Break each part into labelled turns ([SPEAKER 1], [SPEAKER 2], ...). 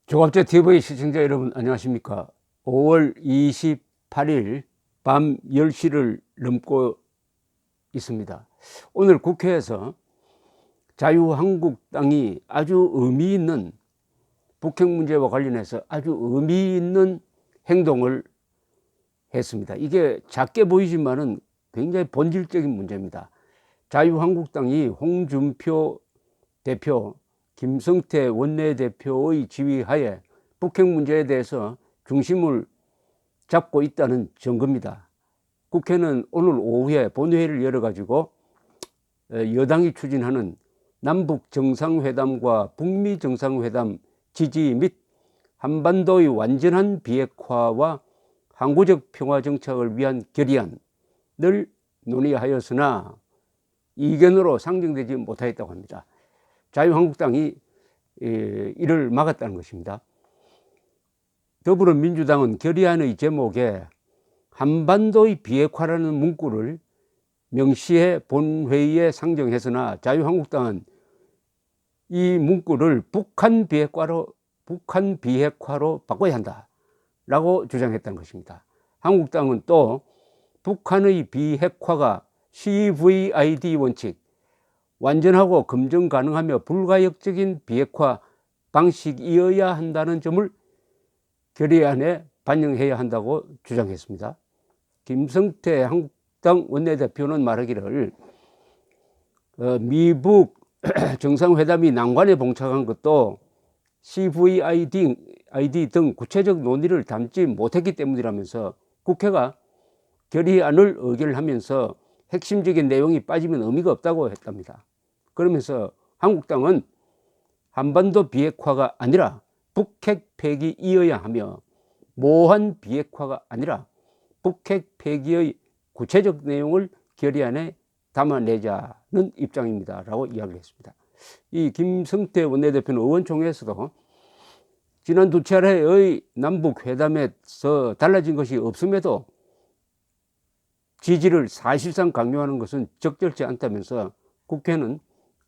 [SPEAKER 1] 조갑제 TV 시청자 여러분 안녕하십니까. 5월 28일 밤 10시를 넘고 있습니다. 오늘 국회에서 자유한국당이 아주 의미 있는 북핵 문제와 관련해서 아주 의미 있는 행동을 했습니다. 이게 작게 보이지만은 굉장히 본질적인 문제입니다. 자유한국당이 홍준표 대표, 김성태 원내대표의 지휘하에 북핵 문제에 대해서 중심을 잡고 있다는 증거입니다. 국회는 오늘 오후에 본회의를 열어가지고 여당이 추진하는 남북 정상회담과 북미 정상회담 지지 및 한반도의 완전한 비핵화와 항구적 평화 정착을 위한 결의안을 논의하였으나 이견으로 상정되지 못하였다고 합니다. 자유한국당이 이를 막았다는 것입니다. 더불어민주당은 결의안의 제목에 한반도의 비핵화라는 문구를 명시해 본회의에 상정했으나 자유한국당은 이 문구를 북한 비핵화로 바꿔야 한다라고 주장했다는 것입니다. 한국당은 또 북한의 비핵화가 CVID 원칙, 완전하고 검증 가능하며 불가역적인 비핵화 방식이어야 한다는 점을 결의안에 반영해야 한다고 주장했습니다. 김성태 한국당 원내대표는 말하기를 미북 정상회담이 난관에 봉착한 것도 CVID 등 구체적 논의를 담지 못했기 때문이라면서 국회가 결의안을 의결하면서 핵심적인 내용이 빠지면 의미가 없다고 했답니다. 그러면서 한국당은 한반도 비핵화가 아니라 북핵 폐기이어야 하며 모한 비핵화가 아니라 북핵 폐기의 구체적 내용을 결의안에 담아내자는 입장입니다 라고 이야기를 했습니다. 이 김성태 원내대표는 의원총회에서도 지난 두 차례의 남북회담에서 달라진 것이 없음에도 지지를 사실상 강요하는 것은 적절치 않다면서 국회는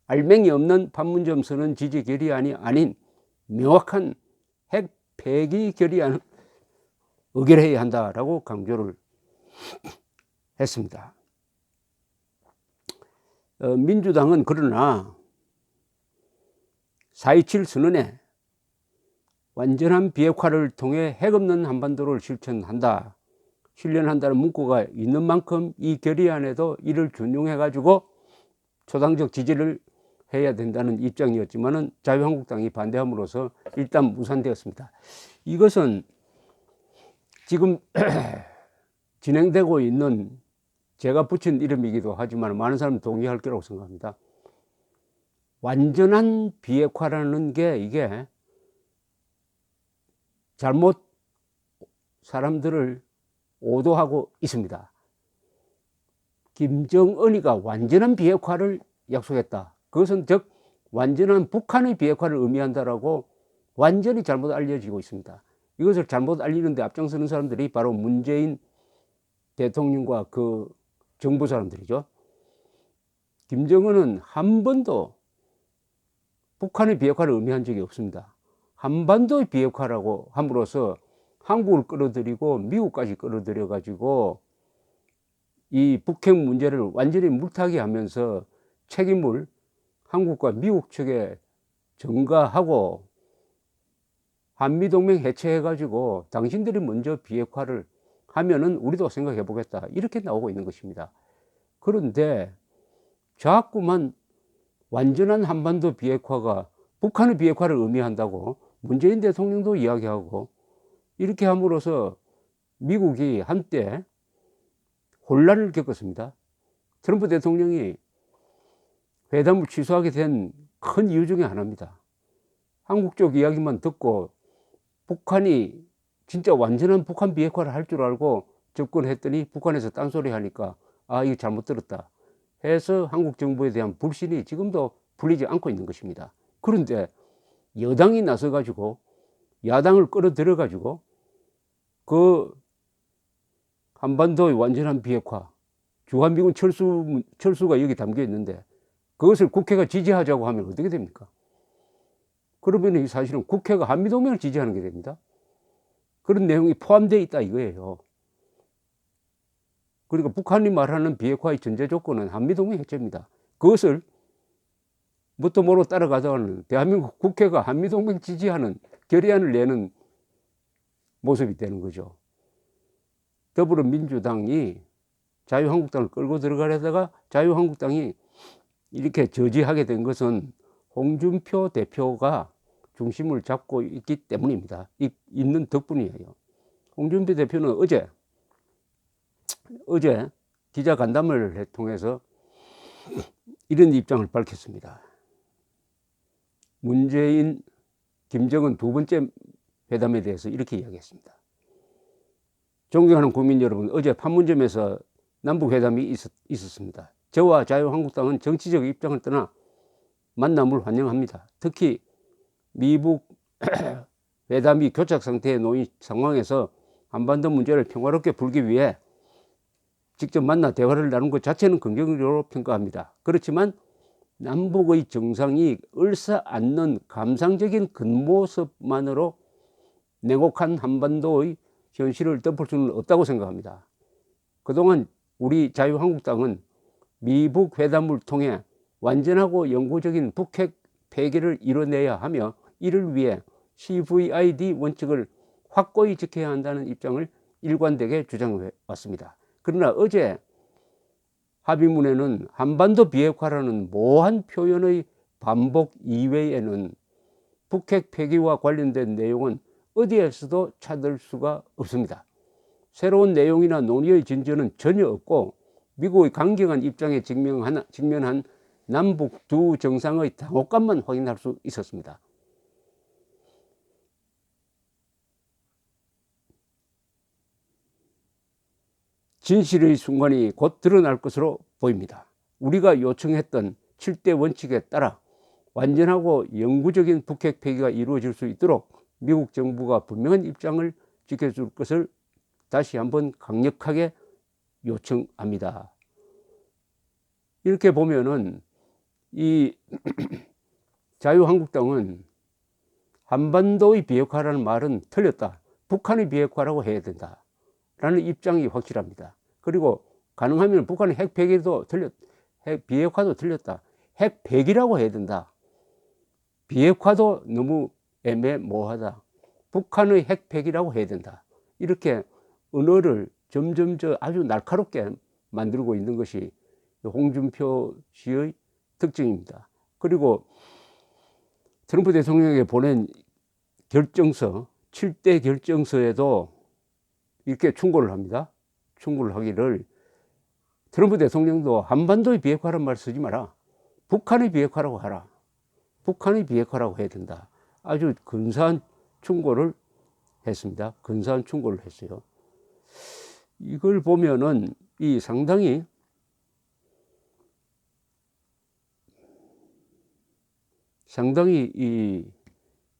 [SPEAKER 1] 알맹이 없는 판문점 선언 지지 결의안이 아닌 명확한 핵 폐기 결의안을 의결해야 한다라고 강조를 했습니다. 민주당은 그러나 4.27 선언에 완전한 비핵화를 통해 핵 없는 한반도를 실현한다는 문구가 있는 만큼 이 결의안에도 이를 준용해 가지고 초당적 지지를 해야 된다는 입장이었지만은 자유한국당이 반대함으로써 일단 무산되었습니다. 이것은 지금 진행되고 있는 제가 붙인 이름이기도 하지만 많은 사람이 동의할 거라고 생각합니다. 완전한 비핵화라는 게 이게 잘못 사람들을 오도하고 있습니다. 김정은이가 완전한 비핵화를 약속했다. 그것은 즉 완전한 북한의 비핵화를 의미한다라고 완전히 잘못 알려지고 있습니다. 이것을 잘못 알리는데 앞장서는 사람들이 바로 문재인 대통령과 그 정부 사람들이죠. 김정은은 한 번도 북한의 비핵화를 의미한 적이 없습니다. 한반도의 비핵화라고 함으로써 한국을 끌어들이고 미국까지 끌어들여 가지고 이 북핵 문제를 완전히 물타기 하면서 책임을 한국과 미국 측에 전가하고 한미동맹 해체해 가지고 당신들이 먼저 비핵화를 하면은 우리도 생각해 보겠다 이렇게 나오고 있는 것입니다. 그런데 자꾸만 완전한 한반도 비핵화가 북한의 비핵화를 의미한다고 문재인 대통령도 이야기하고 이렇게 함으로써 미국이 한때 혼란을 겪었습니다. 트럼프 대통령이 회담을 취소하게 된 큰 이유 중에 하나입니다. 한국 쪽 이야기만 듣고 북한이 진짜 완전한 북한 비핵화를 할 줄 알고 접근했더니 북한에서 딴소리 하니까 아 이거 잘못 들었다 해서 한국 정부에 대한 불신이 지금도 풀리지 않고 있는 것입니다. 그런데 여당이 나서 가지고 야당을 끌어들여 가지고 그 한반도의 완전한 비핵화 주한미군 철수가 여기 담겨 있는데 그것을 국회가 지지하자고 하면 어떻게 됩니까? 그러면 사실은 국회가 한미동맹을 지지하는 게 됩니다. 그런 내용이 포함되어 있다 이거예요. 그러니까 북한이 말하는 비핵화의 전제 조건은 한미동맹 해체입니다. 그것을 뭣도 모르고 따라가다가는 대한민국 국회가 한미동맹 지지하는 결의안을 내는 모습이 되는 거죠. 더불어민주당이 자유한국당을 끌고 들어가려다가 자유한국당이 이렇게 저지하게 된 것은 홍준표 대표가 중심을 잡고 있기 때문입니다. 있는 덕분이에요. 홍준표 대표는 어제 기자 간담회를 통해서 이런 입장을 밝혔습니다. 문재인, 김정은 두 번째 회담에 대해서 이렇게 이야기했습니다. 존경하는 국민 여러분, 어제 판문점에서 남북회담이 있었습니다. 저와 자유한국당은 정치적 입장을 떠나 만남을 환영합니다. 특히 미북 회담이 교착 상태에 놓인 상황에서 한반도 문제를 평화롭게 풀기 위해 직접 만나 대화를 나눈 것 자체는 긍정적으로 평가합니다. 그렇지만 남북의 정상이 을사앉는 감상적인 겉모습만으로 냉혹한 한반도의 현실을 덮을 수는 없다고 생각합니다. 그동안 우리 자유한국당은 미북 회담을 통해 완전하고 영구적인 북핵 폐기를 이뤄내야 하며 이를 위해 CVID 원칙을 확고히 지켜야 한다는 입장을 일관되게 주장해 왔습니다. 그러나 어제 합의문에는 한반도 비핵화라는 모호한 표현의 반복 이외에는 북핵 폐기와 관련된 내용은 어디에서도 찾을 수가 없습니다. 새로운 내용이나 논의의 진전은 전혀 없고 미국의 강경한 입장에 직면한 남북 두 정상의 당혹감만 확인할 수 있었습니다. 진실의 순간이 곧 드러날 것으로 보입니다. 우리가 요청했던 7대 원칙에 따라 완전하고 영구적인 북핵 폐기가 이루어질 수 있도록 미국 정부가 분명한 입장을 지켜줄 것을 다시 한번 강력하게 요청합니다. 이렇게 보면은 이 자유한국당은 한반도의 비핵화라는 말은 틀렸다. 북한의 비핵화라고 해야 된다. 라는 입장이 확실합니다. 그리고 가능하면 북한의 핵 폐기도 핵 비핵화도 틀렸다. 핵 폐기라고 해야 된다. 비핵화도 너무 애매모호하다. 북한의 핵 폐기라고 해야 된다. 이렇게 언어를 점점 아주 날카롭게 만들고 있는 것이 홍준표 씨의 특징입니다. 그리고 트럼프 대통령에게 보낸 결정서, 7대 결정서에도 이렇게 충고를 합니다. 충고를 하기를 트럼프 대통령도 한반도의 비핵화란 말 쓰지 마라. 북한의 비핵화라고 하라. 북한의 비핵화라고 해야 된다. 아주 근사한 충고를 했습니다. 근사한 충고를 했어요. 이걸 보면은 이 상당히 이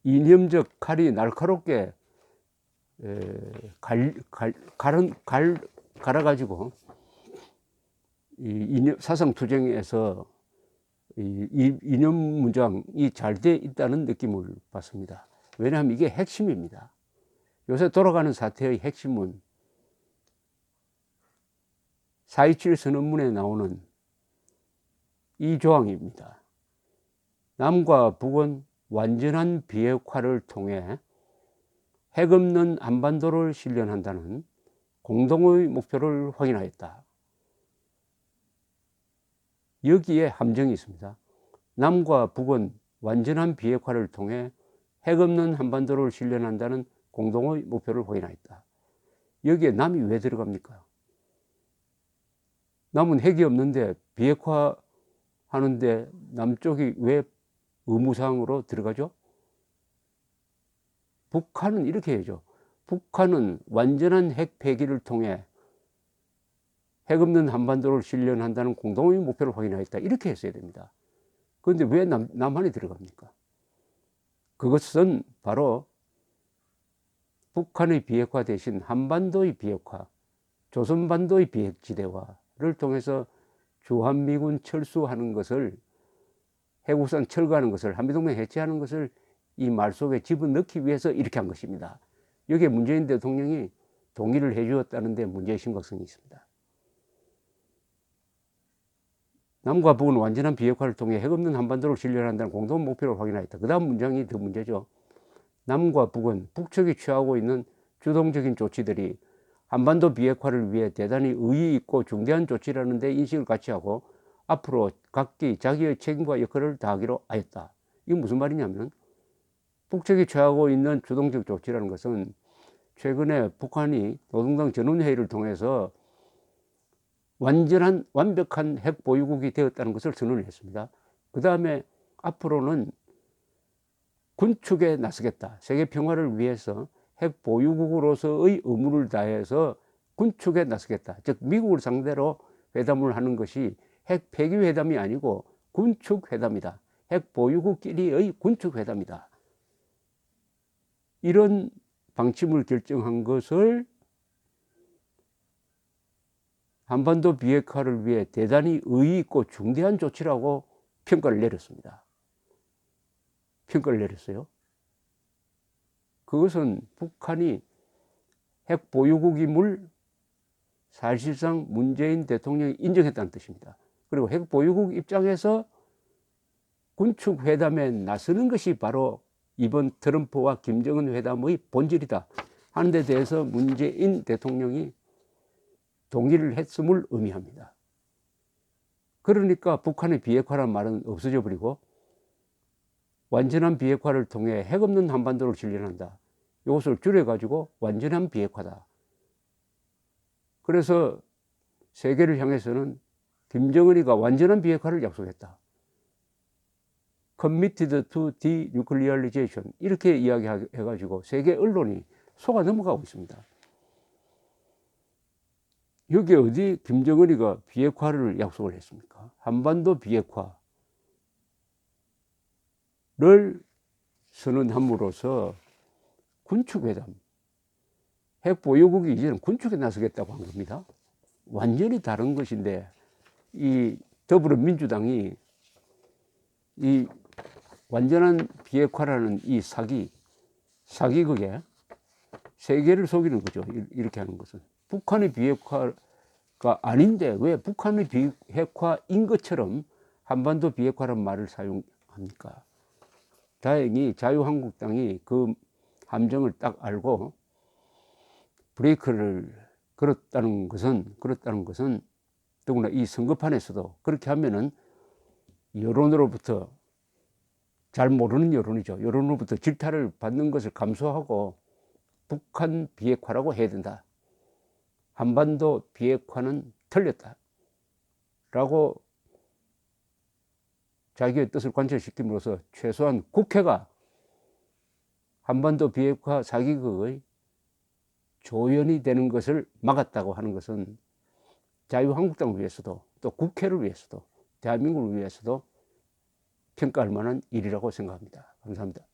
[SPEAKER 1] 이념적 칼이 날카롭게 갈아가지고 이 사상투쟁에서 이 이념 문장이 잘 돼 있다는 느낌을 받습니다. 왜냐하면 이게 핵심입니다. 요새 돌아가는 사태의 핵심은 4.27 선언문에 나오는 이 조항입니다. 남과 북은 완전한 비핵화를 통해 핵 없는 한반도를 실현한다는 공동의 목표를 확인하였다. 여기에 함정이 있습니다. 남과 북은 완전한 비핵화를 통해 핵 없는 한반도를 실현한다는 공동의 목표를 확인하였다. 여기에 남이 왜 들어갑니까? 남은 핵이 없는데 비핵화 하는데 남쪽이 왜 의무사항으로 들어가죠? 북한은 이렇게 해야죠. 북한은 완전한 핵 폐기를 통해 핵 없는 한반도를 실현한다는 공동의 목표를 확인하였다. 이렇게 했어야 됩니다. 그런데 왜 남한이 들어갑니까? 그것은 바로 북한의 비핵화 대신 한반도의 비핵화, 조선반도의 비핵지대화를 통해서 주한미군 철수하는 것을, 해국선 철거하는 것을, 한미동맹 해체하는 것을 이 말 속에 집어넣기 위해서 이렇게 한 것입니다. 여기에 문재인 대통령이 동의를 해 주었다는 데 문제의 심각성이 있습니다. 남과 북은 완전한 비핵화를 통해 핵없는 한반도를 실현한다는 공동 목표를 확인하였다. 그 다음 문장이 더 문제죠. 남과 북은 북측이 취하고 있는 주동적인 조치들이 한반도 비핵화를 위해 대단히 의의 있고 중대한 조치라는 데 인식을 같이 하고 앞으로 각기 자기의 책임과 역할을 다하기로 하였다. 이게 무슨 말이냐면 북측이 취하고 있는 주동적 조치라는 것은 최근에 북한이 노동당 전원회의를 통해서 완벽한 핵 보유국이 되었다는 것을 선언을 했습니다. 그 다음에 앞으로는 군축에 나서겠다. 세계 평화를 위해서 핵 보유국으로서의 의무를 다해서 군축에 나서겠다. 즉 미국을 상대로 회담을 하는 것이 핵 폐기 회담이 아니고 군축 회담이다. 핵 보유국끼리의 군축 회담이다. 이런 방침을 결정한 것을 한반도 비핵화를 위해 대단히 의의 있고 중대한 조치라고 평가를 내렸습니다. 평가를 내렸어요. 그것은 북한이 핵 보유국임을 사실상 문재인 대통령이 인정했다는 뜻입니다. 그리고 핵 보유국 입장에서 군축 회담에 나서는 것이 바로 이번 트럼프와 김정은 회담의 본질이다 하는 데 대해서 문재인 대통령이 동의를 했음을 의미합니다. 그러니까 북한의 비핵화란 말은 없어져 버리고 완전한 비핵화를 통해 핵 없는 한반도를 실현한다. 이것을 줄여가지고 완전한 비핵화다. 그래서 세계를 향해서는 김정은이가 완전한 비핵화를 약속했다. Committed to denuclearization 이렇게 이야기해가지고 세계 언론이 속아 넘어가고 있습니다. 여기 어디 김정은이가 비핵화를 약속을 했습니까? 한반도 비핵화를 선언함으로써 군축회담, 핵 보유국이 이제는 군축에 나서겠다고 한 겁니다. 완전히 다른 것인데 이 더불어민주당이 이 완전한 비핵화라는 이 사기극에 세계를 속이는 거죠. 이렇게 하는 것은. 북한의 비핵화가 아닌데 왜 북한의 비핵화인 것처럼 한반도 비핵화라는 말을 사용합니까? 다행히 자유한국당이 그 함정을 딱 알고 브레이크를 걸었다는 것은 더구나 이 선거판에서도 그렇게 하면은 여론으로부터 잘 모르는 여론이죠. 여론으로부터 질타를 받는 것을 감수하고 북한 비핵화라고 해야 된다. 한반도 비핵화는 틀렸다. 라고 자기의 뜻을 관철시킴으로써 최소한 국회가 한반도 비핵화 사기극의 조연이 되는 것을 막았다고 하는 것은 자유한국당을 위해서도 또 국회를 위해서도 대한민국을 위해서도 평가할 만한 일이라고 생각합니다. 감사합니다.